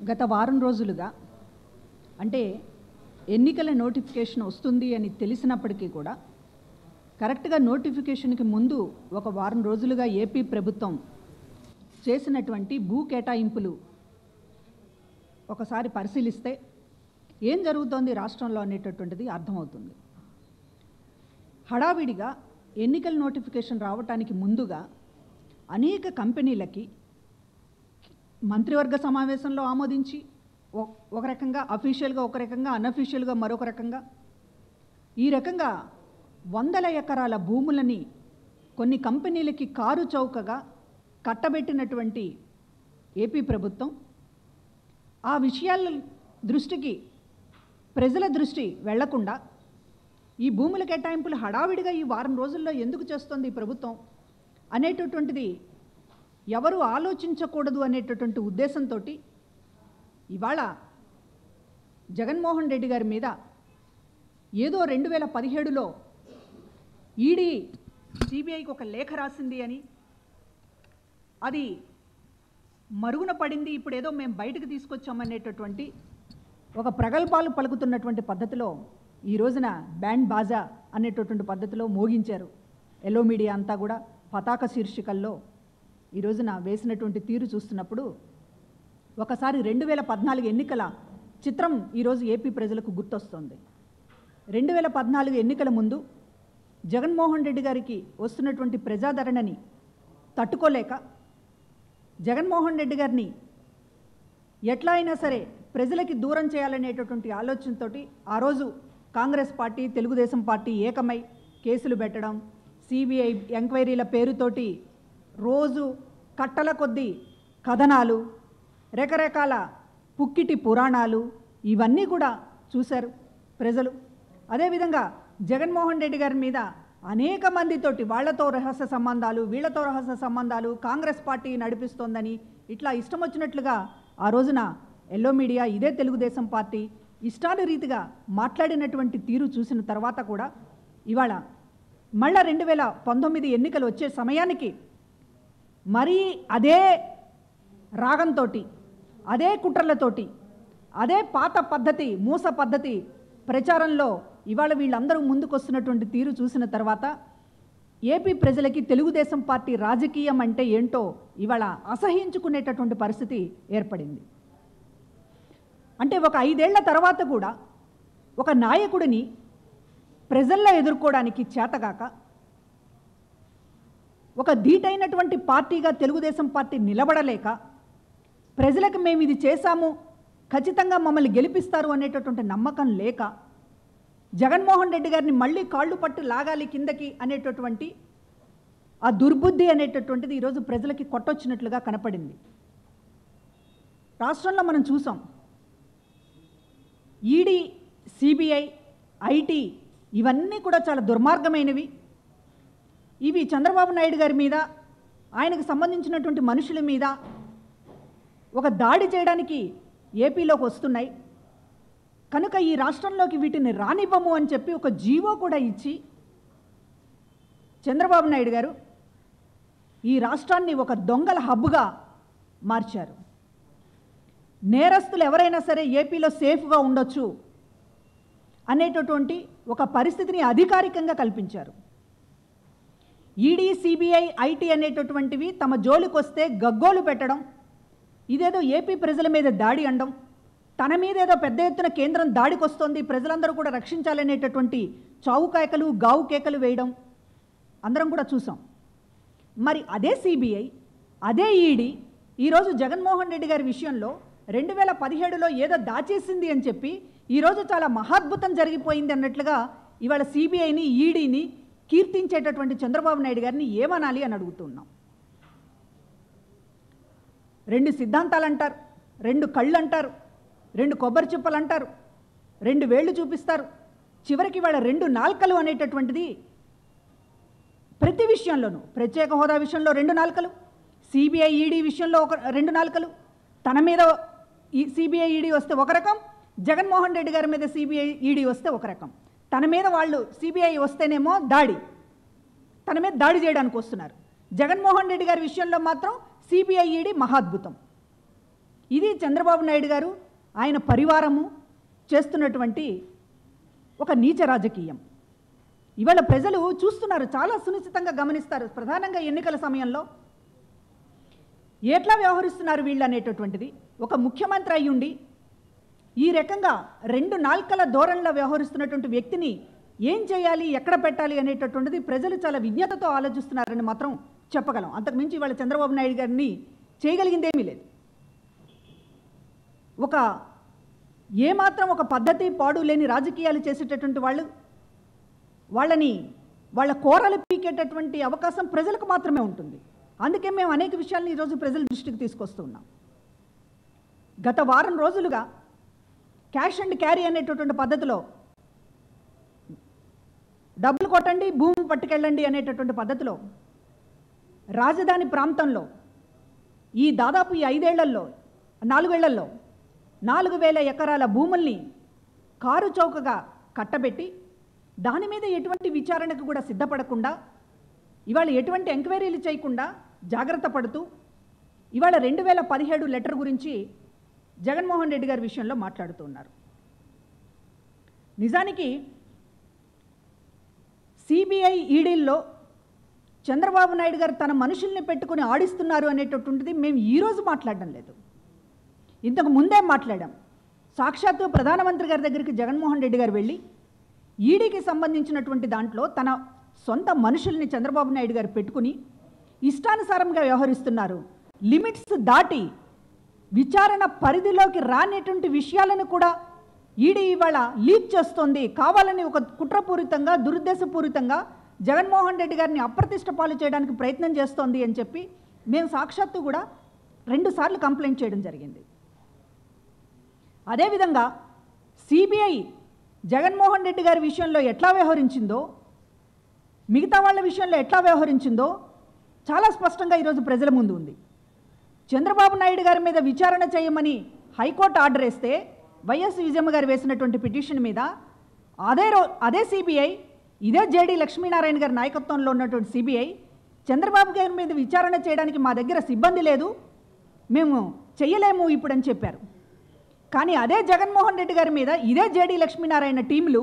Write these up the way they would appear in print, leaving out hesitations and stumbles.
గత వారం రోజులుగా అంటే ఎన్నికల నోటిఫికేషన్ వస్తుంది అని తెలిసినప్పటికీ కూడా కరెక్ట్గా నోటిఫికేషన్కి ముందు ఒక వారం రోజులుగా ఏపీ ప్రభుత్వం చేసినటువంటి భూ కేటాయింపులు ఒకసారి పరిశీలిస్తే ఏం జరుగుతోంది రాష్ట్రంలో అనేటటువంటిది అర్థమవుతుంది. హడావిడిగా ఎన్నికల నోటిఫికేషన్ రావడానికి ముందుగా అనేక కంపెనీలకి మంత్రివర్గ సమావేశంలో ఆమోదించి ఒక రకంగా అఫీషియల్గా ఒక రకంగా అన్అఫీషియల్గా మరొక రకంగా ఈ రకంగా వందల ఎకరాల భూములని కొన్ని కంపెనీలకి కారు చౌకగా కట్టబెట్టినటువంటి ఏపీ ప్రభుత్వం ఆ విషయాల దృష్టికి ప్రజల దృష్టి వెళ్లకుండా ఈ భూముల కేటాయింపులు హడావిడిగా ఈ వారం రోజుల్లో ఎందుకు చేస్తోంది ఈ ప్రభుత్వం అనేటటువంటిది ఎవరు ఆలోచించకూడదు అనేటటువంటి ఉద్దేశంతో ఇవాళ జగన్మోహన్ రెడ్డి గారి మీద ఏదో 2017లో ఈడీ సిబిఐకి ఒక లేఖ రాసింది అని అది మరుగున పడింది, ఇప్పుడు ఏదో మేము బయటకు తీసుకొచ్చామనేటటువంటి ఒక ప్రగల్భాలు పలుకుతున్నటువంటి పద్ధతిలో ఈ రోజున బ్యాండ్ బాజా అనేటటువంటి పద్ధతిలో మోగించారు. ఎల్లో మీడియా అంతా కూడా పతాక శీర్షికల్లో ఈ రోజున వేసినటువంటి తీరు చూస్తున్నప్పుడు ఒకసారి 2014 ఎన్నికల చిత్రం ఈరోజు ఏపీ ప్రజలకు గుర్తొస్తుంది. 2014 ఎన్నికల ముందు జగన్మోహన్ రెడ్డి గారికి వస్తున్నటువంటి ప్రజాదరణని తట్టుకోలేక జగన్మోహన్ రెడ్డి గారిని ఎట్లా అయినా సరే ప్రజలకి దూరం చేయాలనేటటువంటి ఆలోచనతో ఆ రోజు కాంగ్రెస్ పార్టీ తెలుగుదేశం పార్టీ ఏకమై కేసులు పెట్టడం, సిబిఐ ఎంక్వైరీల పేరుతోటి రోజు కట్టల కొద్దీ కథనాలు, రకరకాల పుక్కిటి పురాణాలు ఇవన్నీ కూడా చూశారు ప్రజలు. అదేవిధంగా జగన్మోహన్ రెడ్డి గారి మీద అనేక మందితోటి వాళ్ళతో రహస్య సంబంధాలు వీళ్ళతో రహస్య సంబంధాలు కాంగ్రెస్ పార్టీ నడిపిస్తోందని ఇట్లా ఇష్టం వచ్చినట్లుగా ఆ రోజున ఎల్లో మీడియా ఇదే తెలుగుదేశం పార్టీ ఇష్టానురీతిగా మాట్లాడినటువంటి తీరు చూసిన తర్వాత కూడా ఇవాళ మళ్ళా 2019 ఎన్నికలు వచ్చే సమయానికి మరీ అదే రాగంతో అదే కుట్రలతోటి అదే పాత పద్ధతి మూస పద్ధతి ప్రచారంలో ఇవాళ వీళ్ళందరూ ముందుకొస్తున్నటువంటి తీరు చూసిన తర్వాత ఏపీ ప్రజలకి తెలుగుదేశం పార్టీ రాజకీయం అంటే ఏంటో ఇవాళ అసహించుకునేటటువంటి పరిస్థితి ఏర్పడింది. అంటే ఒక 5 ఏళ్ల తర్వాత కూడా ఒక నాయకుడిని ప్రజల్లో ఎదుర్కోవడానికి చేతగాక ఒక ధీటైనటువంటి పార్టీగా తెలుగుదేశం పార్టీ నిలబడలేక ప్రజలకు మేము ఇది చేశాము ఖచ్చితంగా మమ్మల్ని గెలిపిస్తారు అనేటటువంటి నమ్మకం లేక జగన్మోహన్ రెడ్డి గారిని మళ్ళీ కాళ్ళు పట్టు లాగాలి కిందకి అనేటటువంటి ఆ దుర్బుద్ధి అనేటటువంటిది ఈరోజు ప్రజలకి కొట్టొచ్చినట్లుగా కనపడింది. రాష్ట్రంలో మనం చూసాం ఈడీ సిబిఐ ఐటీ ఇవన్నీ కూడా చాలా దుర్మార్గమైనవి. ఇవి చంద్రబాబు నాయుడు గారి మీద ఆయనకు సంబంధించినటువంటి మనుషుల మీద ఒక దాడి చేయడానికి ఏపీలోకి వస్తున్నాయి కనుక ఈ రాష్ట్రంలోకి వీటిని రానివ్వము అని చెప్పి ఒక జీవో కూడా ఇచ్చి చంద్రబాబు నాయుడు గారు ఈ రాష్ట్రాన్ని ఒక దొంగల హబ్గా మార్చారు. నేరస్తులు ఎవరైనా సరే ఏపీలో సేఫ్గా ఉండొచ్చు అనేటటువంటి ఒక పరిస్థితిని అధికారికంగా కల్పించారు. ఈడీ సిబిఐ ఐటీ అనేటటువంటివి తమ జోలికి వస్తే గగ్గోలు పెట్టడం, ఇదేదో ఏపీ ప్రజల మీద దాడి అనడం, తన మీద ఏదో పెద్ద ఎత్తున కేంద్రం దాడికి వస్తుంది ప్రజలందరూ కూడా రక్షించాలనేటటువంటి చావు కేకలు గావు కేకలు వేయడం అందరం కూడా చూసాం. మరి అదే సిబిఐ అదే ఈడీ ఈరోజు జగన్మోహన్ రెడ్డి గారి విషయంలో 2017లో ఏదో దాచేసింది అని చెప్పి ఈరోజు చాలా మహాద్భుతం జరిగిపోయింది అన్నట్లుగా ఇవాళ సిబిఐని ఈడీని కీర్తించేటటువంటి చంద్రబాబు నాయుడు గారిని ఏమనాలి అని అడుగుతున్నాం. 2 సిద్ధాంతాలు అంటారు, 2 కళ్ళు అంటారు, 2 కొబ్బరి చిప్పలు అంటారు, 2 వేళ్ళు చూపిస్తారు, చివరికి వాళ్ళ 2 నాల్కలు అనేటటువంటిది ప్రతి విషయంలోనూ ప్రత్యేక హోదా విషయంలో 2 నాల్కలు, సిబిఐ ఈడీ విషయంలో 2 నాల్కలు, తన మీద సిబిఐ ఈడీ వస్తే ఒక రకం, జగన్మోహన్ రెడ్డి గారి మీద సిబిఐ ఈడీ వస్తే ఒక రకం. తన మీద వాళ్ళు సిబిఐ వస్తేనేమో తన మీద దాడి చేయడానికి వస్తున్నారు. జగన్మోహన్ రెడ్డి గారి విషయంలో మాత్రం సిబిఐ ఈడీ మహాద్భుతం. ఇది చంద్రబాబు నాయుడు గారు ఆయన పరివారము చేస్తున్నటువంటి ఒక నీచ రాజకీయం. ఇవాళ ప్రజలు చూస్తున్నారు, చాలా సునిశ్చితంగా గమనిస్తారు. ప్రధానంగా ఎన్నికల సమయంలో ఎట్లా వ్యవహరిస్తున్నారు వీళ్ళు అనేటటువంటిది. ఒక ముఖ్యమంత్రి అయ్యుండి ఈ రకంగా 2 నాల్కల ధోరణిలో వ్యవహరిస్తున్నటువంటి వ్యక్తిని ఏం చేయాలి, ఎక్కడ పెట్టాలి అనేటటువంటిది ప్రజలు చాలా విజ్ఞతతో ఆలోచిస్తున్నారని మాత్రం చెప్పగలం. అంతకుమించి ఇవాళ చంద్రబాబు నాయుడు గారిని చేయగలిగిందేమీ లేదు. ఏమాత్రం ఒక పద్ధతి పాడు లేని రాజకీయాలు చేసేటటువంటి వాళ్ళ కోరలు పీకేటటువంటి అవకాశం ప్రజలకు మాత్రమే ఉంటుంది. అందుకే మేము అనేక విషయాలను ఈరోజు ప్రజల దృష్టికి తీసుకొస్తూ ఉన్నాం. గత వారం రోజులుగా క్యాష్ అండ్ క్యారీ అనేటటువంటి పద్ధతిలో డబ్బులు కొట్టండి, భూమి పట్టుకెళ్ళండి అనేటటువంటి పద్ధతిలో రాజధాని ప్రాంతంలో దాదాపు ఈ 4 ఏళ్లలో 4,000 ఎకరాల భూముల్ని కారు చౌకగా కట్టబెట్టి దాని మీద ఎటువంటి విచారణకు కూడా సిద్ధపడకుండా, ఇవాళ ఎటువంటి ఎంక్వైరీలు చేయకుండా జాగ్రత్త పడుతూ ఇవాళ 2017 లెటర్ గురించి జగన్మోహన్ రెడ్డి గారి విషయంలో మాట్లాడుతూ ఉన్నారు. నిజానికి సిబిఐ ఈడీల్లో చంద్రబాబు నాయుడు గారు తన మనుషుల్ని పెట్టుకుని ఆడిస్తున్నారు అనేటటువంటిది మేము ఈరోజు మాట్లాడడం లేదు, ఇంతకు ముందే మాట్లాడాం. సాక్షాత్తు ప్రధానమంత్రి గారి దగ్గరికి జగన్మోహన్ రెడ్డి గారు వెళ్ళి ఈడీకి సంబంధించినటువంటి దాంట్లో తన సొంత మనుషుల్ని చంద్రబాబు నాయుడు గారు పెట్టుకుని ఇష్టానుసారంగా వ్యవహరిస్తున్నారు, లిమిట్స్ దాటి విచారణ పరిధిలోకి రానేటువంటి విషయాలను కూడా ఈడీ ఇవాళ లీక్ చేస్తోంది, కావాలని ఒక కుట్రపూరితంగా దురుద్దేశపూరితంగా జగన్మోహన్ రెడ్డి గారిని అప్రతిష్ట పాలు చేయడానికి ప్రయత్నం చేస్తోంది అని చెప్పి మేము సాక్షాత్తు కూడా 2 సార్లు కంప్లైంట్ చేయడం జరిగింది. అదేవిధంగా సిబిఐ జగన్మోహన్ రెడ్డి గారి విషయంలో ఎట్లా వ్యవహరించిందో, మిగతా వాళ్ళ విషయంలో ఎట్లా వ్యవహరించిందో చాలా స్పష్టంగా ఈరోజు ప్రజల ముందు ఉంది. చంద్రబాబు నాయుడు గారి మీద విచారణ చేయమని హైకోర్టు ఆర్డర్ వేస్తే వైఎస్ విజయమ్మ గారు వేసినటువంటి పిటిషన్ మీద అదే సిబిఐ, ఇదే జేడి లక్ష్మీనారాయణ గారి నాయకత్వంలో ఉన్నటువంటి సిబిఐ చంద్రబాబు గారి మీద విచారణ చేయడానికి మా దగ్గర సిబ్బంది లేదు, మేము చెయ్యలేము ఇప్పుడు అని చెప్పారు. కానీ అదే జగన్మోహన్ రెడ్డి గారి మీద ఇదే జేడి లక్ష్మీనారాయణ టీంలు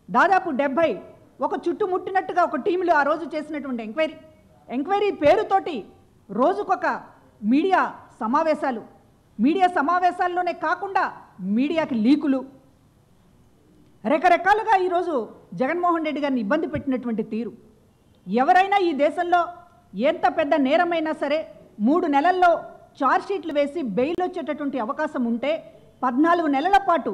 దాదాపు 70 ఒక చుట్టుముట్టినట్టుగా ఒక టీంలు ఆ రోజు చేసినటువంటి ఎంక్వైరీ పేరుతోటి రోజుకొక మీడియా సమావేశాల్లోనే కాకుండా మీడియాకి లీకులు, రకరకాలుగా ఈరోజు జగన్మోహన్ రెడ్డి గారిని ఇబ్బంది పెట్టినటువంటి తీరు. ఎవరైనా ఈ దేశంలో ఎంత పెద్ద నేరమైనా సరే 3 నెలల్లో ఛార్జ్షీట్లు వేసి బెయిల్ వచ్చేటటువంటి అవకాశం ఉంటే 14 నెలల పాటు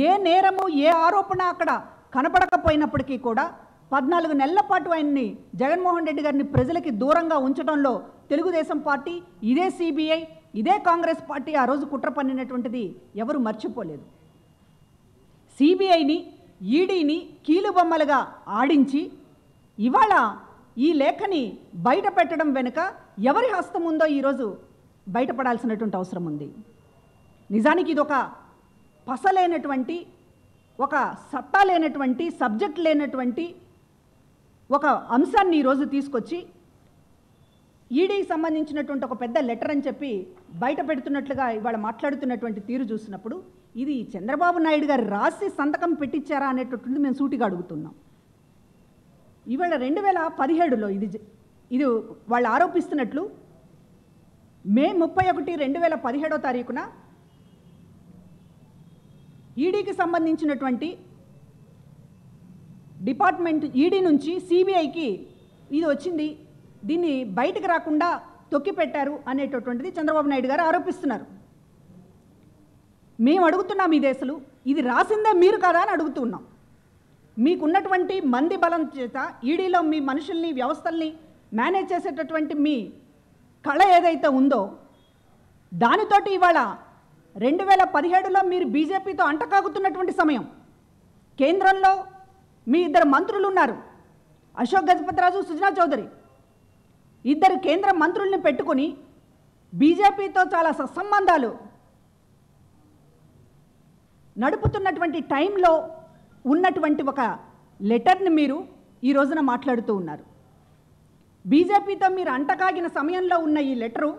ఏ నేరము ఏ ఆరోపణ అక్కడ కనపడకపోయినప్పటికీ కూడా 14 నెలల పాటు ఆయన్ని జగన్మోహన్ రెడ్డి గారిని ప్రజలకి దూరంగా ఉంచడంలో తెలుగుదేశం పార్టీ, ఇదే సిబిఐ, ఇదే కాంగ్రెస్ పార్టీ ఆ రోజు కుట్ర పన్నినటువంటిది ఎవరు మర్చిపోలేదు. సిబిఐని ఈడీని కీలుబొమ్మలుగా ఆడించి ఇవాళ ఈ లేఖని బయట పెట్టడం వెనుక ఎవరి హస్తం ఉందో ఈరోజు బయటపడాల్సినటువంటి అవసరం ఉంది. నిజానికి ఇది ఒక పసలేనటువంటి, ఒక సత్తా లేనటువంటి, సబ్జెక్ట్ లేనటువంటి ఒక అంశాన్ని ఈరోజు తీసుకొచ్చి ఈడీకి సంబంధించినటువంటి ఒక పెద్ద లెటర్ అని చెప్పి బయట పెడుతున్నట్లుగా ఇవాళ మాట్లాడుతున్నటువంటి తీరు చూసినప్పుడు ఇది చంద్రబాబు నాయుడు గారు రాసి సంతకం పెట్టించారా అనేటటువంటి మేము సూటిగా అడుగుతున్నాం. ఇవాళ 2017లో ఇది వాళ్ళు ఆరోపిస్తున్నట్లు మే 31, 2017వ తారీఖున ఈడీకి సంబంధించినటువంటి డిపార్ట్మెంట్ ఈడీ నుంచి సిబిఐకి ఇది వచ్చింది, దీన్ని బయటకు రాకుండా తొక్కిపెట్టారు అనేటటువంటిది చంద్రబాబు నాయుడు గారు ఆరోపిస్తున్నారు. మేము అడుగుతున్నాం, ఈ దేశంలో ఇది రాసిందే మీరు కదా అని అడుగుతున్నాం. మీకున్నటువంటి మంది బలం చేత ఈడీలో మీ మనుషుల్ని వ్యవస్థల్ని మేనేజ్ చేసేటటువంటి మీ కళ ఏదైతే ఉందో దానితోటి ఇవాళ 2017లో మీరు బీజేపీతో అంటకాగుతున్నటువంటి సమయం, కేంద్రంలో మీ 2 మంత్రులు ఉన్నారు, అశోక్ గజపతిరాజు, సుజనా చౌదరి, 2 కేంద్ర మంత్రుల్ని పెట్టుకుని బీజేపీతో చాలా సత్సంబంధాలు నడుపుతున్నటువంటి టైంలో ఉన్నటువంటి ఒక లెటర్ని మీరు ఈ రోజున మాట్లాడుతూ ఉన్నారు. బీజేపీతో మీరు అంటకాగిన సమయంలో ఉన్న ఈ లెటరు,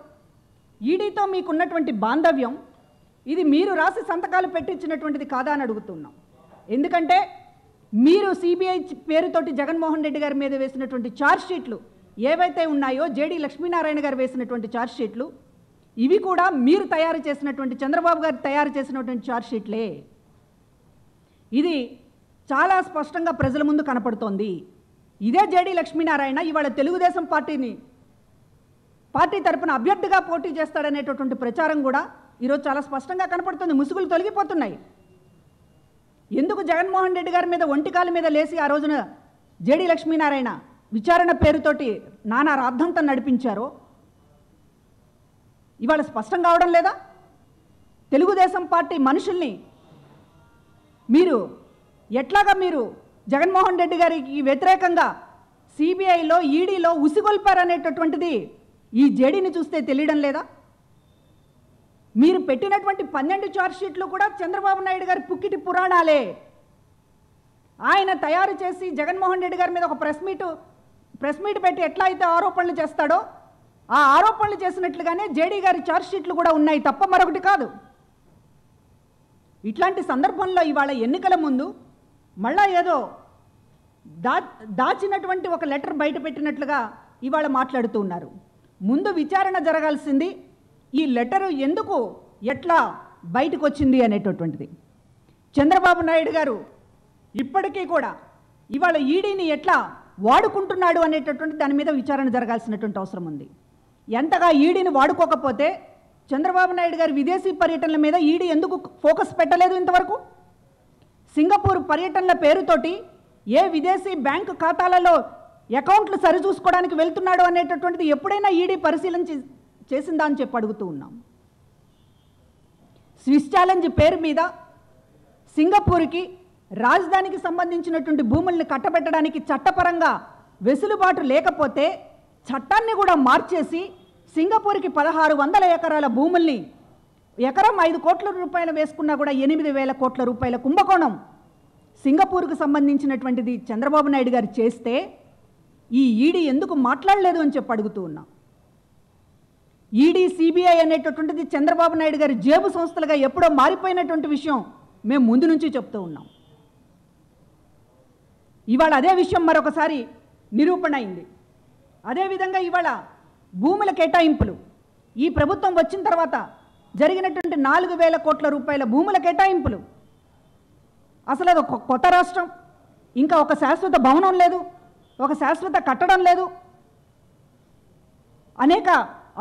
ఈడీతో మీకున్నటువంటి బాంధవ్యం, ఇది మీరు రాసి సంతకాలు పెట్టించినటువంటిది కాదా అని అడుగుతున్నాం. ఎందుకంటే మీరు సిబిఐ పేరుతోటి జగన్మోహన్ రెడ్డి గారి మీద వేసినటువంటి ఛార్జ్ షీట్లు ఏవైతే ఉన్నాయో, జేడీ లక్ష్మీనారాయణ గారు వేసినటువంటి ఛార్జ్ షీట్లు, ఇవి కూడా మీరు తయారు చేసినటువంటి, చంద్రబాబు గారు తయారు చేసినటువంటి ఛార్జ్ షీట్లే. ఇది చాలా స్పష్టంగా ప్రజల ముందు కనపడుతోంది. ఇదే జేడీ లక్ష్మీనారాయణ ఇవాళ తెలుగుదేశం పార్టీ తరపున అభ్యర్థిగా పోటీ చేస్తాడనేటటువంటి ప్రచారం కూడా ఈరోజు చాలా స్పష్టంగా కనపడుతుంది. ముసుగులు తొలగిపోతున్నాయి. ఎందుకు జగన్మోహన్ రెడ్డి గారి మీద ఒంటికాల మీద లేసి ఆ రోజున జేడీ లక్ష్మీనారాయణ విచారణ పేరుతోటి నానా రాద్ధాంతం నడిపించారో ఇవాళ స్పష్టం కావడం లేదా? తెలుగుదేశం పార్టీ మనుషుల్ని మీరు ఎట్లాగా మీరు జగన్మోహన్ రెడ్డి గారికి వ్యతిరేకంగా సిబిఐలో, ఈడీలో ఉసిగొల్పారనేటటువంటిది ఈ జేడీని చూస్తే తెలియడం లేదా? మీరు పెట్టినటువంటి 12 ఛార్జ్ షీట్లు కూడా చంద్రబాబు నాయుడు గారి పుక్కిటి పురాణాలే. ఆయన తయారు చేసి జగన్మోహన్ రెడ్డి గారి మీద ఒక ప్రెస్ మీట్ పెట్టి ఎట్లా అయితే ఆరోపణలు చేస్తాడో ఆ ఆరోపణలు చేసినట్లుగానే జేడీ గారి ఛార్జ్ షీట్లు కూడా ఉన్నాయి తప్ప మరొకటి కాదు. ఇట్లాంటి సందర్భంలో ఇవాళ ఎన్నికల ముందు మళ్ళా ఏదో దాచినటువంటి ఒక లెటర్ బయట పెట్టినట్లుగా ఇవాళ మాట్లాడుతూ ఉన్నారు. ముందు విచారణ జరగాల్సింది ఈ లెటరు ఎందుకు ఎట్లా బయటకు వచ్చింది అనేటటువంటిది. చంద్రబాబు నాయుడు గారు ఇప్పటికీ కూడా ఇవాళ ఈడీని ఎట్లా వాడుకుంటున్నాడు అనేటటువంటి దాని మీద విచారణ జరగాల్సినటువంటి అవసరం ఉంది. ఎంతగా ఈడీని వాడుకోకపోతే చంద్రబాబు నాయుడు గారి విదేశీ పర్యటనల మీద ఈడీ ఎందుకు ఫోకస్ పెట్టలేదు ఇంతవరకు? సింగపూర్ పర్యటనల పేరుతోటి ఏ విదేశీ బ్యాంకు ఖాతాలలో అకౌంట్లు సరిచూసుకోవడానికి వెళ్తున్నాడు అనేటటువంటిది ఎప్పుడైనా ఈడీ పరిశీలన చేసిందా అని చెప్పి అడుగుతూ ఉన్నాం. స్విస్ ఛాలెంజ్ పేరు మీద సింగపూర్కి రాజధానికి సంబంధించినటువంటి భూముల్ని కట్టబెట్టడానికి చట్టపరంగా వెసులుబాటు లేకపోతే చట్టాన్ని కూడా మార్చేసి సింగపూర్కి 1600 ఎకరాల భూముల్ని ఎకరం 5 కోట్ల రూపాయలు వేసుకున్నా కూడా 8,000 కోట్ల రూపాయల కుంభకోణం సింగపూర్కు సంబంధించినటువంటిది చంద్రబాబు నాయుడు గారు చేస్తే ఈ ఈడీ ఎందుకు మాట్లాడలేదు అని చెప్పి అడుగుతూ ఉన్నాం. ఈడీ, సిబిఐ అనేటటువంటిది చంద్రబాబు నాయుడు గారి జేబు సంస్థలుగా ఎప్పుడో మారిపోయినటువంటి విషయం మేము ముందు నుంచి చెప్తూ ఉన్నాం. ఇవాళ అదే విషయం మరొకసారి నిరూపణ అయింది. అదేవిధంగా ఇవాళ భూముల కేటాయింపులు ఈ ప్రభుత్వం వచ్చిన తర్వాత జరిగినటువంటి 4,000 కోట్ల రూపాయల భూముల కేటాయింపులు, అసలు అది ఒక కొత్త రాష్ట్రం, ఇంకా ఒక శాశ్వత భవనం లేదు, ఒక శాశ్వత కట్టడం లేదు, అనేక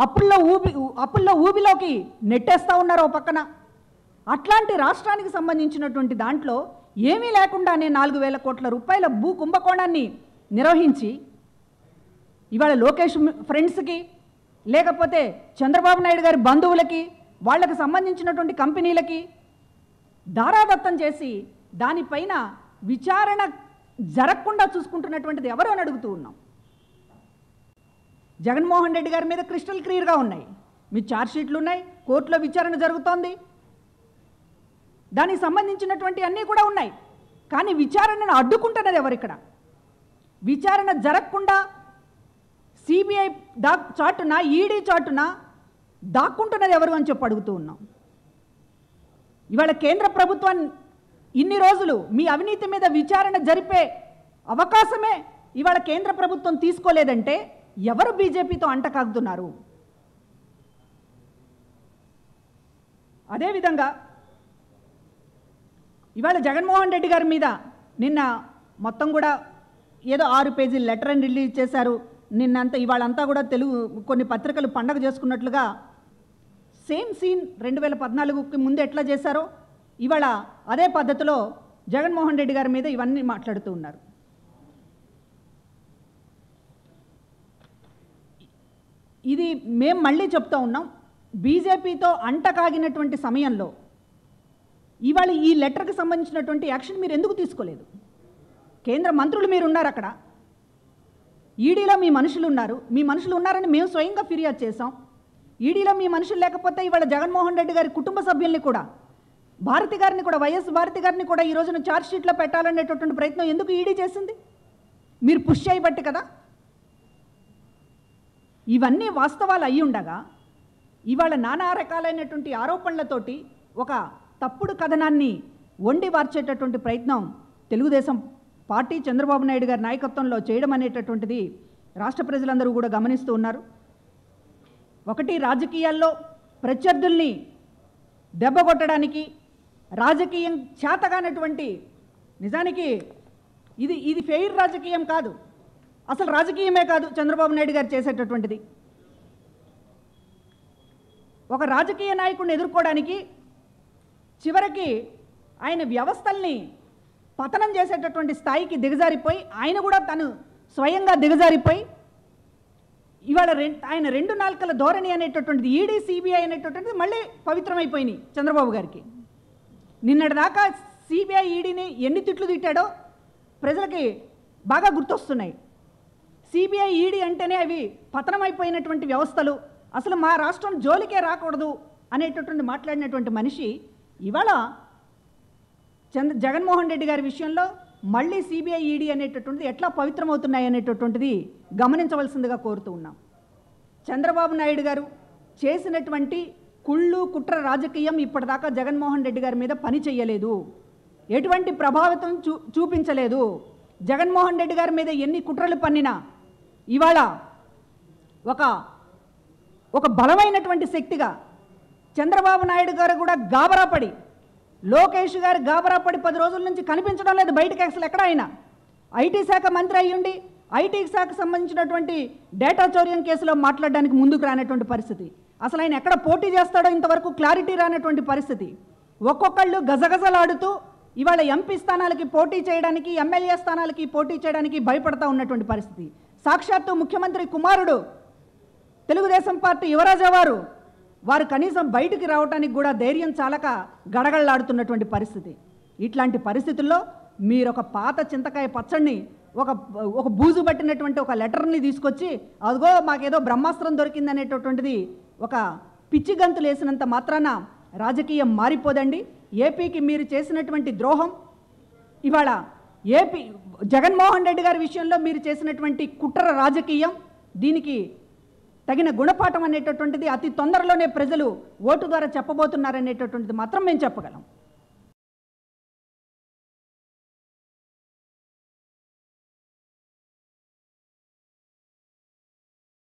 అప్పుల్లో ఊబిలోకి నెట్టేస్తూ ఉన్నారు ఓ పక్కన. అట్లాంటి రాష్ట్రానికి సంబంధించినటువంటి దాంట్లో ఏమీ లేకుండానే 4,000 కోట్ల రూపాయల భూ కుంభకోణాన్ని నిర్వహించి ఇవాళ లోకేష్ ఫ్రెండ్స్కి, లేకపోతే చంద్రబాబు నాయుడు గారి బంధువులకి, వాళ్ళకి సంబంధించినటువంటి కంపెనీలకి దారాదత్తం చేసి దానిపైన విచారణ జరగకుండా చూసుకుంటున్నటువంటిది ఎవరు అని అడుగుతూ ఉన్నాం. జగన్మోహన్ రెడ్డి గారి మీద క్రిస్టల్ క్లియర్గా ఉన్నాయి, మీ ఛార్జ్ షీట్లు ఉన్నాయి, కోర్టులో విచారణ జరుగుతోంది, దానికి సంబంధించినటువంటి అన్నీ కూడా ఉన్నాయి. కానీ విచారణను అడ్డుకుంటున్నది ఎవరు? ఇక్కడ విచారణ జరగకుండా సిబిఐ చాటున, ఈడీ చాటున దాక్కుంటున్నది ఎవరు అని చెప్పి అడుగుతూ ఉన్నాం. ఇవాళ కేంద్ర ప్రభుత్వం ఇన్ని రోజులు మీ అవినీతి మీద విచారణ జరిపే అవకాశమే ఇవాళ కేంద్ర ప్రభుత్వం తీసుకోలేదంటే ఎవరు బీజేపీతో అంటకాగుతున్నారు? అదేవిధంగా ఇవాళ జగన్మోహన్ రెడ్డి గారి మీద నిన్న మొత్తం కూడా ఏదో 6 పేజీల లెటర్ అని రిలీజ్ చేశారు. నిన్నంతా ఇవాళంతా కూడా తెలుగు కొన్ని పత్రికలు పండగ చేసుకున్నట్లుగా సేమ్ సీన్ 2014కి ముందు ఎట్లా చేశారో ఇవాళ అదే పద్ధతిలో జగన్మోహన్ రెడ్డి గారి మీద ఇవన్నీ మాట్లాడుతూ ఉన్నారు. ఇది మేము మళ్ళీ చెప్తూ ఉన్నాం, బీజేపీతో అంటకాగినటువంటి సమయంలో ఇవాళ ఈ లెటర్కి సంబంధించినటువంటి యాక్షన్ మీరు ఎందుకు తీసుకోలేదు? కేంద్ర మంత్రులు మీరు ఉన్నారు, అక్కడ ఈడీలో మీ మనుషులు ఉన్నారు, మీ మనుషులు ఉన్నారని మేము స్వయంగా ఫిర్యాదు చేసాం. ఈడీలో మీ మనుషులు లేకపోతే ఇవాళ జగన్మోహన్ రెడ్డి గారి కుటుంబ సభ్యుల్ని కూడా, భారతి గారిని కూడా, వైఎస్ భారతి గారిని కూడా ఈ రోజున ఛార్జ్ షీట్లో పెట్టాలనేటటువంటి ప్రయత్నం ఎందుకు ఈడీ చేసింది? మీరు పుష్ చేయబట్టి కదా. ఇవన్నీ వాస్తవాలు అయి ఉండగా ఇవాళ నానా రకాలైనటువంటి ఆరోపణలతోటి ఒక తప్పుడు కథనాన్ని వండి వార్చేటటువంటి ప్రయత్నం తెలుగుదేశం పార్టీ చంద్రబాబు నాయుడు గారి నాయకత్వంలో చేయడం అనేటటువంటిది రాష్ట్ర ప్రజలందరూ కూడా గమనిస్తూ ఉన్నారు. ఒకటి, రాజకీయాల్లో ప్రత్యర్థుల్ని దెబ్బకొట్టడానికి రాజకీయం చేతగానటువంటి, నిజానికి ఇది ఫెయిర్ రాజకీయం కాదు, అసలు రాజకీయమే కాదు చంద్రబాబు నాయుడు గారు చేసేటటువంటిది. ఒక రాజకీయ నాయకుడిని ఎదుర్కోవడానికి చివరికి ఆయన వ్యవస్థల్ని పతనం చేసేటటువంటి స్థాయికి దిగజారిపోయి, ఆయన కూడా తను స్వయంగా దిగజారిపోయి ఇవాళ ఆయన రెండు నాలుకల ధోరణి అనేటటువంటిది, ఈడీ సిబిఐ అనేటటువంటిది మళ్ళీ పవిత్రమైపోయినాయి చంద్రబాబు గారికి. నిన్నటిదాకా సిబిఐ ఈడీని ఎన్ని తిట్లు తిట్టాడో ప్రజలకి బాగా గుర్తొస్తున్నాయి. సిబిఐ ఈడీ అంటేనే అవి పతనమైపోయినటువంటి వ్యవస్థలు, అసలు మా రాష్ట్రం జోలికే రాకూడదు అనేటటువంటి మాట్లాడినటువంటి మనిషి ఇవాళ జగన్మోహన్ రెడ్డి గారి విషయంలో మళ్ళీ సిబిఐ ఈడీ అనేటటువంటిది ఎట్లా పవిత్రమవుతున్నాయి అనేటటువంటిది గమనించవలసిందిగా కోరుతూ ఉన్నాం. చంద్రబాబు నాయుడు గారు చేసినటువంటి కుళ్ళు కుట్ర రాజకీయం ఇప్పటిదాకా జగన్మోహన్ రెడ్డి గారి మీద పని చేయలేదు, ఎటువంటి ప్రభావితం చూపించలేదు. జగన్మోహన్ రెడ్డి గారి మీద ఎన్ని కుట్రలు పన్నినా ఇవాళ ఒక బలమైనటువంటి శక్తిగా చంద్రబాబు నాయుడు గారు కూడా గాబరాపడి, లోకేష్ గారు గాబరాపడి 10 రోజుల నుంచి కనిపించడం లేదు బయటకు. అసలు ఎక్కడ అయినా ఐటీ శాఖ మంత్రి అయ్యుండి ఐటీ శాఖకు సంబంధించినటువంటి డేటా చౌర్యం కేసులో మాట్లాడడానికి ముందుకు రానటువంటి పరిస్థితి, అసలు ఆయన ఎక్కడ పోటీ చేస్తాడో ఇంతవరకు క్లారిటీ రానటువంటి పరిస్థితి. ఒక్కొక్కళ్ళు గజగజలాడుతూ ఇవాళ ఎంపీ స్థానాలకి పోటీ చేయడానికి, ఎమ్మెల్యే స్థానాలకి పోటీ చేయడానికి భయపడతా ఉన్నటువంటి పరిస్థితి. సాక్షాత్తు ముఖ్యమంత్రి కుమారుడు తెలుగుదేశం పార్టీ యువరాజా వారు కనీసం బయటికి రావడానికి కూడా ధైర్యం చాలక గడగడలాడుతున్నటువంటి పరిస్థితి. ఇట్లాంటి పరిస్థితుల్లో మీరు ఒక పాత చింతకాయ పచ్చడిని, ఒక బూజు పట్టినటువంటి ఒక లెటర్ని తీసుకొచ్చి అదిగో మాకేదో బ్రహ్మాస్త్రం దొరికిందనేటటువంటిది ఒక పిచ్చి గంతులు వేసినంత మాత్రాన రాజకీయం మారిపోదండి. ఏపీకి మీరు చేసినటువంటి ద్రోహం, ఇవాళ జగన్మోహన్ రెడ్డి గారి విషయంలో మీరు చేసినటువంటి కుట్ర రాజకీయం, దీనికి తగిన గుణపాఠం అనేటటువంటిది అతి తొందరలోనే ప్రజలు ఓటు ద్వారా చెప్పబోతున్నారనేటటువంటిది మాత్రం మేము చెప్పగలం.